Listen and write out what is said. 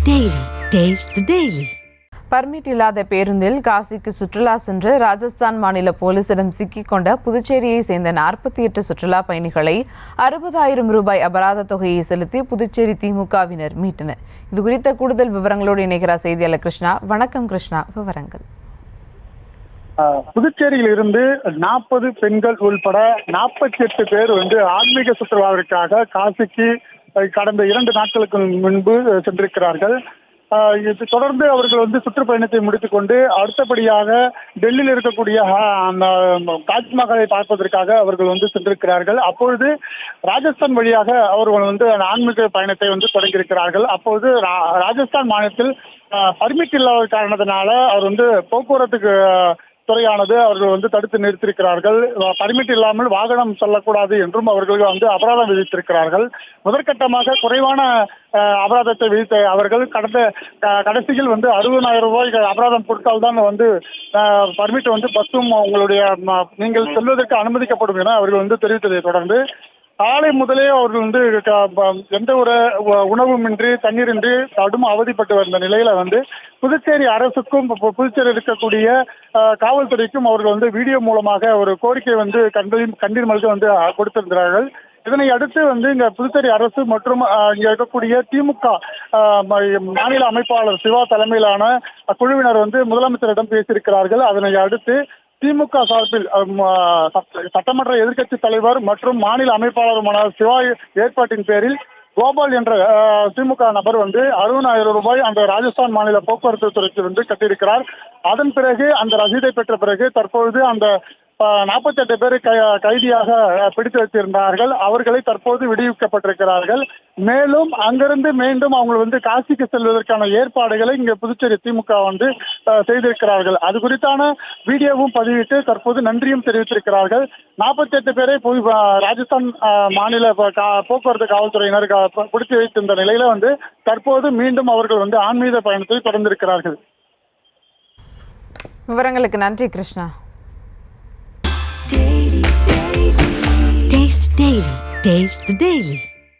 Daily. Taste the Daily. Permit இல்லாத பேருந்தில் காசிக்கு சுற்றுலா சென்று ராஜஸ்தான் மாநில போலீசிடம் சிக்கிக்கொண்ட புதுச்சேரியை சேர்ந்த 48 சுற்றுலா பயணிகளை 60,000 ரூபாய் அபராத தொகையை செலுத்தி புதுச்சேரி திமுகவினர் மீட்டனர். இதுகுறித்த கூடுதல் விவரங்களோடு இணைகிறார் செய்தியாளர் கிருஷ்ணா. வணக்கம் கிருஷ்ணா, விவரங்கள். புதுச்சேரியில் இருந்து 40 பெண்கள் உள்பட 48 பேர் ஆன்மீக சுற்றுலாவிற்காக காசிக்கு கடந்த 2 நாட்களுக்கு முன்பு சென்றிருக்கிறார்கள். இது தொடர்ந்து அவர்கள் சுற்றுப்பயணத்தை முடித்துக் கொண்டு அடுத்தபடியாக டெல்லியில் இருக்கக்கூடிய தாஜ்மஹாலை பார்ப்பதற்காக அவர்கள் சென்றிருக்கிறார்கள். அப்பொழுது ராஜஸ்தான் வழியாக அவர்கள் ஆன்மீக பயணத்தை தொடங்கியிருக்கிறார்கள். அப்போது ராஜஸ்தான் மாநிலத்தில் பர்மிட் இல்லாத காரணத்தினால அவர் போக்குவரத்துக்கு துறையானது அவர்கள் தடுத்து நிறுத்தியிருக்கிறார்கள். பர்மிட் இல்லாமல் வாகனம் செல்லக்கூடாது என்றும் அவர்கள் அபராதம் விதித்திருக்கிறார்கள். முதற்கட்டமாக குறைவான அபராதத்தை விதித்த அவர்கள் கடைசியில் 60,000 ரூபாய் அபராதம் கொடுத்தால் தான் பர்மிட் பஸ்ஸும் உங்களுடைய நீங்கள் செல்வதற்கு அனுமதிக்கப்படும் என அவர்கள் தெரிவித்ததை தொடர்ந்து காலை முதலே அவர்கள் எந்த ஒரு உணவுமின்றி தண்ணீரின்றி கடும் அவதிப்பட்டு வந்த நிலையில புதுச்சேரி அரசுக்கும் புதுச்சேரி இருக்கக்கூடிய காவல்துறைக்கும் அவர்கள் வீடியோ மூலமாக ஒரு கோரிக்கை கண்ணீர் மல்க கொடுத்திருக்கிறார்கள். இதனை அடுத்து இங்க புதுச்சேரி அரசு மற்றும் இங்க இருக்கக்கூடிய திமுக மாநில அமைப்பாளர் சிவா தலைமையிலான குழுவினர் முதலமைச்சரிடம் பேசியிருக்கிறார்கள். அதனை அடுத்து திமுக சார்பில் சட்டமன்ற எதிர்க்கட்சி தலைவர் மற்றும் மாநில அமைப்பாளருமான சிவா ஏற்பாட்டின் பேரில் கோபால் என்ற திமுக நபர் 60,000 ரூபாய் அந்த ராஜஸ்தான் மாநில போக்குவரத்து துறைக்கு கட்டியிருக்கிறார். அதன் பிறகு அந்த ரசீதை பெற்ற பிறகு தற்பொழுது அந்த 48 பேரை கைதியாக பிடித்து வைத்திருந்தார்கள். அவர்களை தற்போது விடுவிக்கப்பட்டிருக்கிறார்கள். மேலும் அங்கிருந்து மீண்டும் அவங்க காசிக்கு செல்வதற்கான ஏற்பாடுகளை இங்க புதுச்சேரி திமுக செய்திருக்கிறார்கள். அது குறித்தான வீடியோவும் பதிவிட்டு தற்போது நன்றியும் தெரிவித்திருக்கிறார்கள். 48 பேரை ராஜஸ்தான் மாநில போக்குவரத்து காவல்துறையினர் பிடித்து வைத்திருந்த நிலையில தற்போது மீண்டும் அவர்கள் ஆன்மீக பயணத்தை தொடர்ந்திருக்கிறார்கள். விவரங்களுக்கு நன்றி கிருஷ்ணா. Taste the Daily.